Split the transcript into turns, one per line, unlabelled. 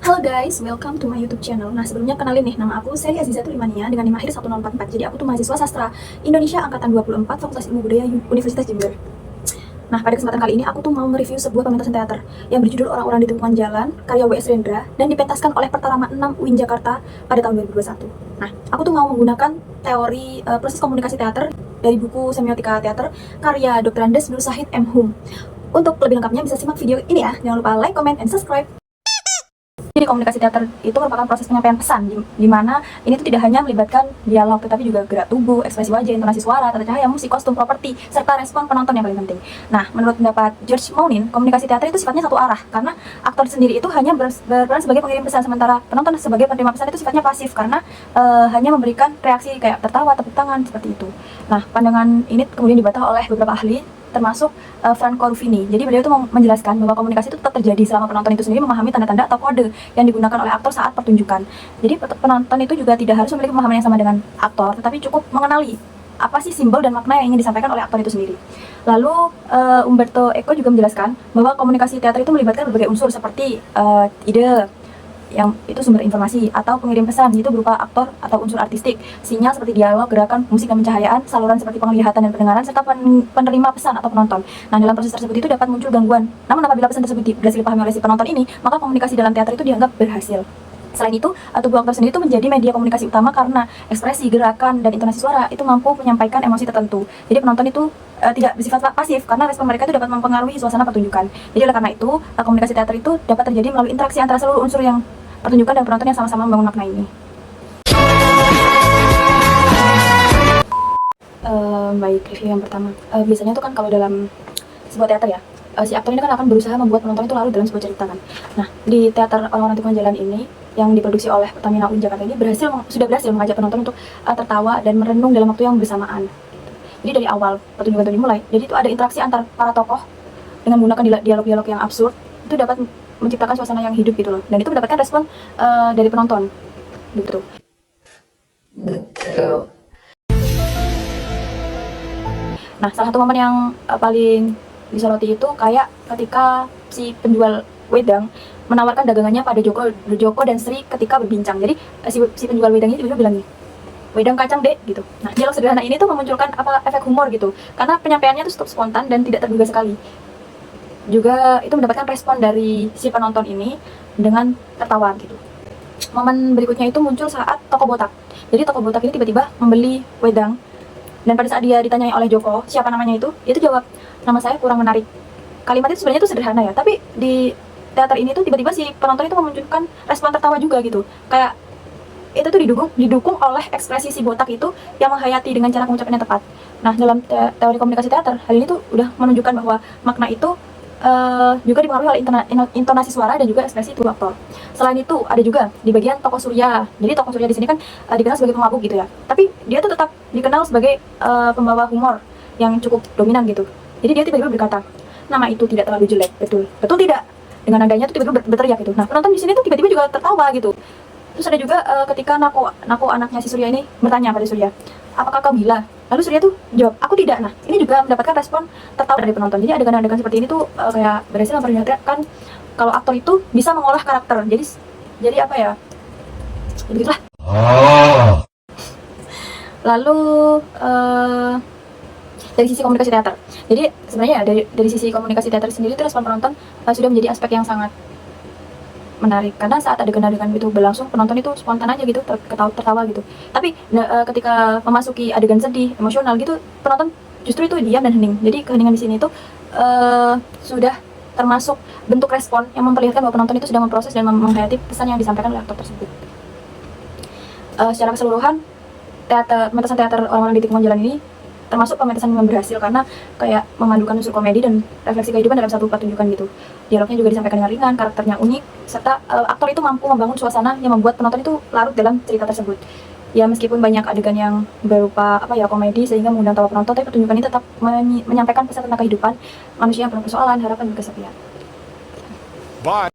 Halo guys, welcome to my YouTube channel. Nah, sebelumnya kenalin nih, nama aku Seri Azizatul Imania dengan NIM akhir 1044. Jadi aku tuh mahasiswa sastra Indonesia angkatan 24 Fakultas Ilmu Budaya Universitas Jember. Nah, pada kesempatan kali ini aku tuh mau mereview sebuah pementasan teater yang berjudul Orang-Orang di Tikungan Jalan, karya W.S. Rendra, dan dipentaskan oleh Pertarama 6 UIN Jakarta pada tahun 2021. Nah, aku tuh mau menggunakan teori proses komunikasi teater dari buku Semiotika Teater karya Dr. Andes Nur Sahid M. Hum. Untuk lebih lengkapnya bisa simak video ini ya. Jangan lupa like, comment, and subscribe. Jadi komunikasi teater itu merupakan proses penyampaian pesan di mana ini tuh tidak hanya melibatkan dialog tetapi juga gerak tubuh, ekspresi wajah, intonasi suara, tata cahaya, musik, kostum, properti, serta respon penonton yang paling penting. Nah, menurut pendapat George Mounin, komunikasi teater itu sifatnya satu arah karena aktor sendiri itu hanya berperan sebagai pengirim pesan, sementara penonton sebagai penerima pesan itu sifatnya pasif karena hanya memberikan reaksi kayak tertawa, tepuk tangan, seperti itu. Nah, pandangan ini kemudian dibantah oleh beberapa ahli termasuk Franco Ruffini. Jadi beliau itu menjelaskan bahwa komunikasi itu tetap terjadi selama penonton itu sendiri memahami tanda-tanda atau kode yang digunakan oleh aktor saat pertunjukan. Jadi penonton itu juga tidak harus memiliki pemahaman yang sama dengan aktor, tetapi cukup mengenali apa sih simbol dan makna yang ingin disampaikan oleh aktor itu sendiri. Lalu Umberto Eco juga menjelaskan bahwa komunikasi teater itu melibatkan berbagai unsur seperti ide, yang itu sumber informasi, atau pengirim pesan, itu berupa aktor atau unsur artistik, sinyal seperti dialog, gerakan, musik dan pencahayaan, saluran seperti penglihatan dan pendengaran, serta penerima pesan atau penonton. Nah, dalam proses tersebut itu dapat muncul gangguan. Namun apabila pesan tersebut berhasil dipahami oleh si penonton ini, maka komunikasi dalam teater itu dianggap berhasil. Selain itu, tubuh aktor sendiri itu menjadi media komunikasi utama karena ekspresi, gerakan, dan intonasi suara itu mampu menyampaikan emosi tertentu. Jadi penonton itu tidak bersifat pasif karena respon mereka itu dapat mempengaruhi suasana pertunjukan. Jadi oleh karena itu, komunikasi teater itu dapat terjadi melalui interaksi antara seluruh unsur yang pertunjukan dan penonton yang sama-sama membangun makna ini. Baik, review yang pertama. Biasanya tuh kan kalau dalam sebuah teater ya, si aktor ini kan akan berusaha membuat penonton itu larut dalam sebuah cerita kan. Nah, di teater Orang-Orang Tikungan Jalan ini yang diproduksi oleh Pertamina UIN Jakarta ini sudah berhasil mengajak penonton untuk tertawa dan merenung dalam waktu yang bersamaan. Jadi dari awal pertunjukan itu dimulai, jadi itu ada interaksi antar para tokoh dengan menggunakan dialog-dialog yang absurd, itu dapat menciptakan suasana yang hidup gitu loh, dan itu mendapatkan respon dari penonton gitu. Nah, salah satu momen yang paling disoroti itu kayak ketika si penjual wedang menawarkan dagangannya pada Joko dan Sri ketika berbincang. Jadi si penjual wedang ini tiba-tiba bilang nih, wedang kacang dek gitu. Nah, dialog sederhana ini tuh memunculkan efek humor gitu, karena penyampaiannya tuh spontan dan tidak terduga sekali. Juga itu mendapatkan respon dari si penonton ini dengan tertawa gitu. Momen berikutnya itu muncul saat toko botak. Jadi toko botak ini tiba-tiba membeli wedang, dan pada saat dia ditanyai oleh Joko siapa namanya itu jawab, nama saya kurang menarik. Kalimat itu sebenarnya itu sederhana ya, tapi di teater ini tuh tiba-tiba si penonton itu memunculkan respon tertawa juga gitu. Kayak itu tuh didukung oleh ekspresi si botak itu yang menghayati dengan cara pengucapan yang tepat. Nah, dalam teori komunikasi teater, hal ini tuh udah menunjukkan bahwa makna itu juga dipengaruhi oleh intonasi suara dan juga ekspresi tubuh aktor. Selain itu, ada juga di bagian tokoh Surya. Jadi tokoh Surya di sini kan dikenal sebagai pemabuk gitu ya. Tapi dia tuh tetap dikenal sebagai pembawa humor yang cukup dominan gitu. Jadi dia tiba-tiba berkata, nama itu tidak terlalu jelek, betul. Betul tidak? Dengan nadanya tuh tiba-tiba berteriak gitu. Nah, penonton di sini tuh tiba-tiba juga tertawa gitu. Terus ada juga ketika Nako anaknya si Surya ini bertanya pada Surya, apakah kau gila? Lalu Surya tuh jawab, aku tidak. Nah, ini juga mendapatkan respon tertawa dari penonton. Jadi adegan-adegan seperti ini tuh kayak berhasil memperlihatkan kalau aktor itu bisa mengolah karakter. Jadi apa ya? Begitulah. Lalu dari sisi komunikasi teater. Jadi sebenarnya ya, dari sisi komunikasi teater sendiri itu respon penonton sudah menjadi aspek yang sangat menarik, karena saat adegan-adegan itu berlangsung penonton itu spontan aja gitu tertawa gitu. Tapi ketika memasuki adegan sedih, emosional gitu, penonton justru itu diam dan hening. Jadi keheningan di sini itu sudah termasuk bentuk respon yang memperlihatkan bahwa penonton itu sedang memproses dan menghayati pesan yang disampaikan oleh aktor tersebut. Secara keseluruhan, pementasan teater Orang-Orang di Tikungan Jalan ini termasuk pementasan yang berhasil karena kayak memadukan unsur komedi dan refleksi kehidupan dalam satu pertunjukan gitu. Dialognya juga disampaikan dengan ringan, karakternya unik, serta aktor itu mampu membangun suasana yang membuat penonton itu larut dalam cerita tersebut. Ya, meskipun banyak adegan yang berupa komedi sehingga mengundang tawa penonton, tapi pertunjukan ini tetap menyampaikan pesan tentang kehidupan manusia yang penuh persoalan, harapan, dan kesepian.
Bye.